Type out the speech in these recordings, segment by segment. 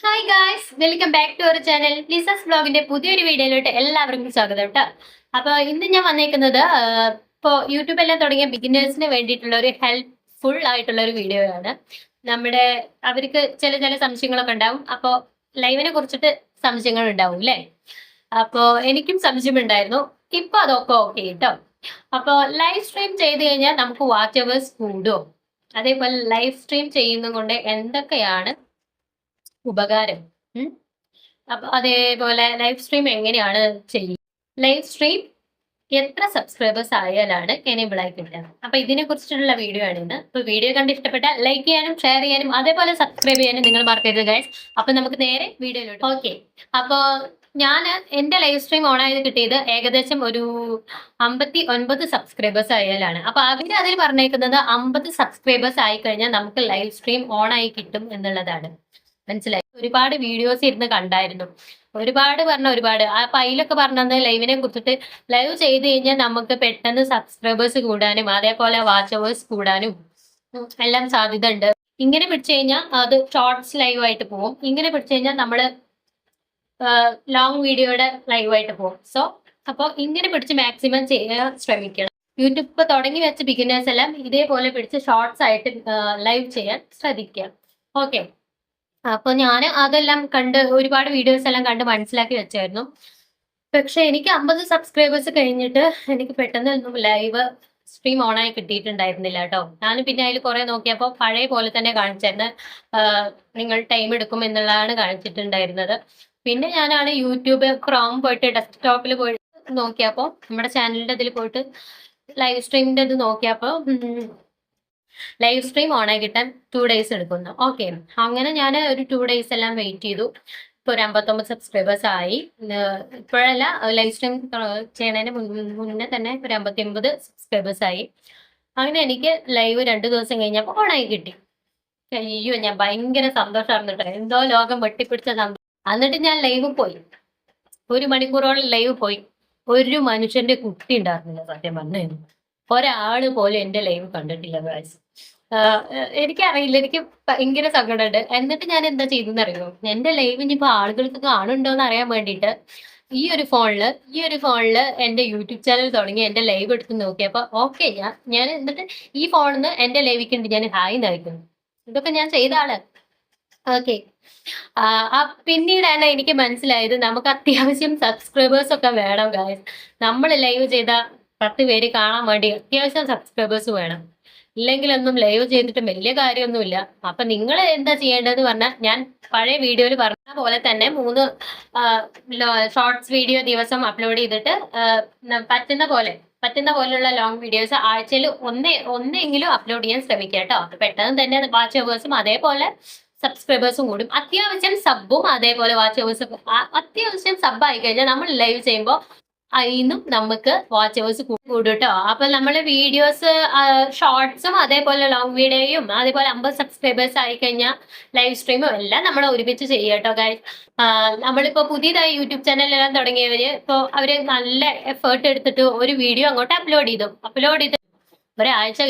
Hi guys, welcome back to our channel ലിസസ് വ്ലോഗിന്റെ പുതിയൊരു വീഡിയോയിലോട്ട് എല്ലാവർക്കും സ്വാഗതം കേട്ടോ. അപ്പോൾ ഇന്ന് ഞാൻ വന്നേക്കുന്നത് ഇപ്പോൾ യൂട്യൂബെല്ലാം തുടങ്ങിയ ബിഗിനേഴ്സിന് വേണ്ടിയിട്ടുള്ള ഒരു ഹെൽപ്ഫുൾ ആയിട്ടുള്ള ഒരു വീഡിയോ ആണ്. നമ്മുടെ അവർക്ക് ചില ചില സംശയങ്ങളൊക്കെ ഉണ്ടാവും. അപ്പോൾ ലൈവിനെ കുറിച്ചിട്ട് സംശയങ്ങൾ ഉണ്ടാവും അല്ലേ? അപ്പോൾ എനിക്കും സംശയമുണ്ടായിരുന്നു. ഇപ്പൊ അതൊക്കെ ഓക്കെ കേട്ടോ. അപ്പോൾ ലൈവ് സ്ട്രീം ചെയ്ത് കഴിഞ്ഞാൽ നമുക്ക് വാച്ച് അവേഴ്സ് കൂടുമോ? അതേപോലെ ലൈവ് സ്ട്രീം ചെയ്യുന്നത് കൊണ്ട് എന്തൊക്കെയാണ് ഉപകാരം? അപ്പൊ അതേപോലെ ലൈവ് സ്ട്രീം എങ്ങനെയാണ് ചെയ്യുക? ലൈവ് സ്ട്രീം എത്ര സബ്സ്ക്രൈബേഴ്സ് ആയാലാണ് എനേബിൾ ആയി കിട്ടുക? അപ്പൊ ഇതിനെ കുറിച്ചിട്ടുള്ള വീഡിയോ ആണ് ഇന്ന്. അപ്പൊ വീഡിയോ കണ്ട് ഇഷ്ടപ്പെട്ടാൽ ലൈക്ക് ചെയ്യാനും ഷെയർ ചെയ്യാനും അതേപോലെ സബ്സ്ക്രൈബ് ചെയ്യാനും നിങ്ങൾ മറക്കരുത് ഗൈസ്. അപ്പൊ നമുക്ക് നേരെ വീഡിയോയിലോട്ട്. ഓക്കെ, അപ്പോ ഞാൻ എന്റെ ലൈവ് സ്ട്രീം ഓൺ ആയത് കിട്ടിയത് ഏകദേശം ഒരു 59 സബ്സ്ക്രൈബേഴ്സ് ആയാലാണ്. അപ്പൊ അവര് അതിൽ പറഞ്ഞേക്കുന്നത് 50 സബ്സ്ക്രൈബേഴ്സ് ആയി കഴിഞ്ഞാൽ നമുക്ക് ലൈവ് സ്ട്രീം ഓൺ ആയി കിട്ടും എന്നുള്ളതാണ്. മനസ്സിലായി? ഒരുപാട് വീഡിയോസ് ഇരുന്ന് കണ്ടായിരുന്നു. ഒരുപാട് അപ്പൊ അതിലൊക്കെ പറഞ്ഞത് ലൈവിനെ കുറിച്ചിട്ട് ലൈവ് ചെയ്ത് കഴിഞ്ഞാൽ നമുക്ക് പെട്ടെന്ന് സബ്സ്ക്രൈബേഴ്സ് കൂടാനും അതേപോലെ വാച്ച് അവേഴ്സ് കൂടാനും എല്ലാം സാധ്യത ഉണ്ട്. ഇങ്ങനെ പിടിച്ചു കഴിഞ്ഞാൽ അത് ഷോർട്സ് ലൈവ് ആയിട്ട് പോകും. ഇങ്ങനെ പിടിച്ചു കഴിഞ്ഞാൽ നമ്മള് ലോങ് വീഡിയോയുടെ ലൈവ് ആയിട്ട് പോകും. അപ്പോൾ ഇങ്ങനെ പിടിച്ച് മാക്സിമം ചെയ്യാൻ ശ്രമിക്കണം. യൂട്യൂബ് തുടങ്ങി വെച്ച ബിഗിനേഴ്സ് എല്ലാം ഇതേപോലെ പിടിച്ച് ഷോർട്സ് ആയിട്ട് ലൈവ് ചെയ്യാൻ ശ്രദ്ധിക്കുക. ഓക്കെ, അപ്പൊ ഞാൻ അതെല്ലാം കണ്ട് ഒരുപാട് വീഡിയോസ് എല്ലാം കണ്ട് മനസ്സിലാക്കി വെച്ചായിരുന്നു. പക്ഷെ എനിക്ക് 50 സബ്സ്ക്രൈബേഴ്സ് കഴിഞ്ഞിട്ട് എനിക്ക് പെട്ടെന്ന് ഒന്നും ലൈവ് സ്ട്രീം ഓൺ ആയി കിട്ടിയിട്ടുണ്ടായിരുന്നില്ല കേട്ടോ. ഞാൻ പിന്നെ അതിൽ കുറെ നോക്കിയപ്പോൾ പഴയ പോലെ തന്നെ കാണിച്ചായിരുന്നു. നിങ്ങൾ ടൈം എടുക്കും എന്നുള്ളതാണ് കാണിച്ചിട്ടുണ്ടായിരുന്നത്. പിന്നെ ഞാനാണ് യൂട്യൂബ് ക്രോം പോയിട്ട് ഡെസ്ക്ടോപ്പിൽ പോയിട്ട് നോക്കിയപ്പോൾ നമ്മുടെ ചാനലിന്റെ ഇതിൽ പോയിട്ട് ലൈവ് സ്ട്രീമിന്റെ ഇത് നോക്കിയപ്പോൾ ലൈവ് സ്ട്രീം ഓൺ ആയി കിട്ടാൻ 2 days എടുക്കുന്നു. ഓക്കെ, അങ്ങനെ ഞാൻ ഒരു 2 days എല്ലാം വെയിറ്റ് ചെയ്തു. ഇപ്പൊ ഒരു 59 സബ്സ്ക്രൈബേഴ്സ് ആയി. ഇപ്പോഴല്ല, ലൈവ് സ്ട്രീം ചെയ്യുന്നതിന് മുന്നേ തന്നെ ഒരു 59 സബ്സ്ക്രൈബേഴ്സ് ആയി. അങ്ങനെ എനിക്ക് ലൈവ് 2 ദിവസം കഴിഞ്ഞപ്പോൾ ഓൺ ആയി കിട്ടി. അയ്യോ, ഞാൻ ഭയങ്കര സന്തോഷമായിരുന്നു കേട്ടോ. എന്തോ ലോകം വെട്ടിപ്പിടിച്ച സന്തോഷം. എന്നിട്ട് ഞാൻ ലൈവ് പോയി, 1 മണിക്കൂറോളം ലൈവ് പോയി. ഒരു മനുഷ്യന്റെ കുട്ടി ഉണ്ടായിരുന്നില്ല സത്യം പറഞ്ഞു. ഒരാള് പോലും എന്റെ ലൈവ് കണ്ടിട്ടില്ല ഗൈസ്. എനിക്കറിയില്ല, എനിക്ക് ഭയങ്കര സങ്കടമുണ്ട്. എന്നിട്ട് ഞാൻ എന്താ ചെയ്തെന്നറിയോ? എന്റെ ലൈവ് ഇനിയിപ്പോ ആളുകൾക്ക് കാണുന്നുണ്ടോ എന്ന് അറിയാൻ വേണ്ടിയിട്ട് ഈ ഒരു ഫോണില് എന്റെ യൂട്യൂബ് ചാനൽ തുടങ്ങി എന്റെ ലൈവ് എടുത്ത് നോക്കിയപ്പോ ഓക്കെ, ഞാൻ എന്നിട്ട് ഈ ഫോണിൽ നിന്ന് എന്റെ ലൈവിക്ക് ഉണ്ട് ഞാൻ ഹായ് നയിക്കുന്നു. ഇതൊക്കെ ഞാൻ ചെയ്ത ആള്. ഓക്കെ, പിന്നീടാണ് എനിക്ക് മനസ്സിലായത് നമുക്ക് അത്യാവശ്യം സബ്സ്ക്രൈബേഴ്സ് ഒക്കെ വേണം ഗൈസ്. നമ്മൾ ലൈവ് ചെയ്ത 10 പേര് കാണാൻ വേണ്ടി അത്യാവശ്യം സബ്സ്ക്രൈബേഴ്സ് വേണം. ഇല്ലെങ്കിലൊന്നും ലൈവ് ചെയ്തിട്ട് വലിയ കാര്യമൊന്നുമില്ല. അപ്പൊ നിങ്ങൾ എന്താ ചെയ്യേണ്ടതെന്ന് പറഞ്ഞാൽ, ഞാൻ പഴയ വീഡിയോയിൽ പറഞ്ഞ പോലെ തന്നെ 3 ഷോർട്സ് വീഡിയോ ദിവസം അപ്ലോഡ് ചെയ്തിട്ട് പറ്റുന്ന പോലുള്ള ലോങ് വീഡിയോസ് ആഴ്ചയിൽ ഒന്നെങ്കിലും അപ്ലോഡ് ചെയ്യാൻ ശ്രമിക്കുക കേട്ടോ. പെട്ടെന്ന് തന്നെ വാച്ച് അവേഴ്സും അതേപോലെ സബ്സ്ക്രൈബേഴ്സും കൂടും. അത്യാവശ്യം സബും അതേപോലെ വാച്ച് അവേഴ്സും. അത്യാവശ്യം സബ് ആയി കഴിഞ്ഞാൽ നമ്മൾ ലൈവ് ചെയ്യുമ്പോൾ അതിനും നമുക്ക് വാച്ച് അവേഴ്സ് കൂടും കേട്ടോ. അപ്പൊ നമ്മള് വീഡിയോസ് ഷോർട്സും അതേപോലെ ലോങ് വീഡിയോയും അതേപോലെ 50 സബ്സ്ക്രൈബേഴ്സ് ആയി കഴിഞ്ഞാൽ ലൈവ് സ്ട്രീമും എല്ലാം നമ്മൾ ഒരുമിച്ച് ചെയ്യുക കേട്ടോ ഗൈസ്. നമ്മളിപ്പോ പുതിയതായി യൂട്യൂബ് ചാനലെല്ലാം തുടങ്ങിയവര് ഇപ്പോ അവര് നല്ല എഫേർട്ട് എടുത്തിട്ട് ഒരു വീഡിയോ അങ്ങോട്ട് അപ്ലോഡ് ചെയ്ത് ഒരാഴ്ച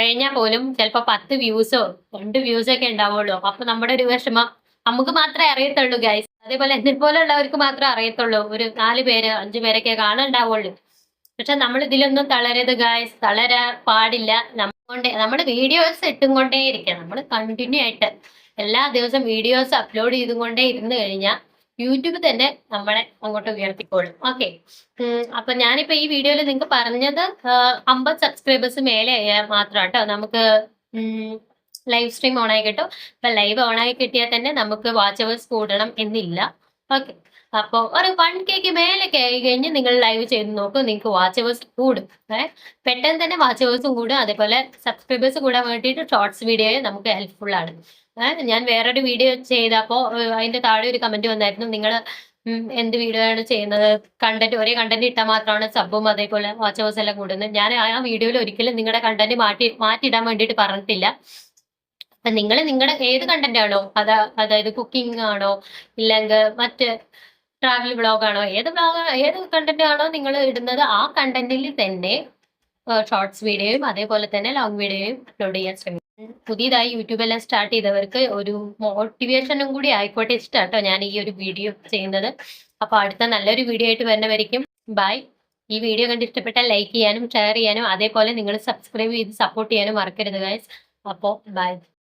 കഴിഞ്ഞാൽ പോലും ചിലപ്പോ 10 വ്യൂസോ 2 വ്യൂസൊക്കെ ഉണ്ടാവുള്ളൂ. അപ്പൊ നമ്മുടെ ഒരു വിഷമം നമുക്ക് മാത്രമേ അറിയത്തുള്ളൂ ഗൈസ്. അതേപോലെ എന്നെ പോലുള്ളവർക്ക് മാത്രമേ അറിയത്തുള്ളൂ. ഒരു 4 പേര് 5 പേരൊക്കെ കാണുന്നുണ്ടാവുള്ളൂ. പക്ഷെ നമ്മൾ ഇതിലൊന്നും തളരരുത് ഗൈസ്, തളരാൻ പാടില്ല. നമ്മുടെ വീഡിയോസ് ഇട്ടുകൊണ്ടേയിരിക്കാം. നമ്മൾ കണ്ടിന്യൂ ആയിട്ട് എല്ലാ ദിവസവും വീഡിയോസ് അപ്ലോഡ് ചെയ്തുകൊണ്ടേ ഇരുന്ന് കഴിഞ്ഞാൽ യൂട്യൂബ് തന്നെ നമ്മളെ അങ്ങോട്ട് ഉയർത്തിക്കോളും. ഓക്കെ, അപ്പൊ ഞാനിപ്പോ ഈ വീഡിയോയിൽ നിങ്ങൾക്ക് പറഞ്ഞത് 50 സബ്സ്ക്രൈബേഴ്സ് മേലെ മാത്രം കേട്ടോ നമുക്ക് ലൈവ് സ്ട്രീം ഓൺ ആയി കിട്ടും. ഇപ്പൊ ലൈവ് ഓൺ ആയി കിട്ടിയാൽ തന്നെ നമുക്ക് വാച്ച് അവേഴ്സ് കൂടണം എന്നില്ല. ഓക്കെ, അപ്പോൾ ഒരു 1K മേലൊക്കെ ആയി കഴിഞ്ഞ് നിങ്ങൾ ലൈവ് ചെയ്ത് നോക്കും, നിങ്ങൾക്ക് വാച്ച് അവേഴ്സ് കൂടും. പെട്ടെന്ന് തന്നെ വാച്ച് അവേഴ്സും കൂടും. അതേപോലെ സബ്സ്ക്രൈബേഴ്സ് കൂടാൻ വേണ്ടിയിട്ട് ഷോർട്സ് വീഡിയോ നമുക്ക് ഹെൽപ്ഫുൾ ആണ്. ഞാൻ വേറൊരു വീഡിയോ ചെയ്തപ്പോൾ അതിന്റെ താഴെ ഒരു കമന്റ് വന്നായിരുന്നു, നിങ്ങൾ എന്ത് വീഡിയോ ആണ് ചെയ്യുന്നത്, ഒരേ കണ്ടന്റ് ഇട്ടാൽ മാത്രമാണ് സബും അതേപോലെ വാച്ച് അവേഴ്സ് എല്ലാം കൂടുന്നത്. ഞാൻ ആ വീഡിയോയിൽ ഒരിക്കലും നിങ്ങളുടെ കണ്ടന്റ് മാറ്റിയിടാൻ വേണ്ടിയിട്ട് പറഞ്ഞിട്ടില്ല. അപ്പൊ നിങ്ങളുടെ ഏത് കണ്ടന്റ് ആണോ, അതായത് കുക്കിംഗ് ആണോ ഇല്ലെങ്കിൽ മറ്റ് ട്രാവൽ വ്ളോഗ് ആണോ, ഏത് കണ്ടന്റ് ആണോ നിങ്ങൾ ഇടുന്നത്, ആ കണ്ടന്റിൽ തന്നെ ഷോർട്സ് വീഡിയോയും അതേപോലെ തന്നെ ലോങ് വീഡിയോയും അപ്ലോഡ് ചെയ്യാൻ ശ്രമിക്കും. പുതിയതായി യൂട്യൂബ് എല്ലാം സ്റ്റാർട്ട് ചെയ്തവർക്ക് ഒരു മോട്ടിവേഷനും കൂടി ആയിക്കോട്ടെ ഇഷ്ടാട്ടോ ഞാൻ ഈ ഒരു വീഡിയോ ചെയ്യുന്നത്. അപ്പൊ അടുത്ത നല്ലൊരു വീഡിയോ ആയിട്ട് വരുന്നവരേക്കും ബൈ. ഈ വീഡിയോ കണ്ട് ഇഷ്ടപ്പെട്ടാൽ ലൈക്ക് ചെയ്യാനും ഷെയർ ചെയ്യാനും അതേപോലെ നിങ്ങൾ സബ്സ്ക്രൈബ് ചെയ്ത് സപ്പോർട്ട് ചെയ്യാനും മറക്കരുത് ഗൈസ്. അപ്പോൾ ബൈ.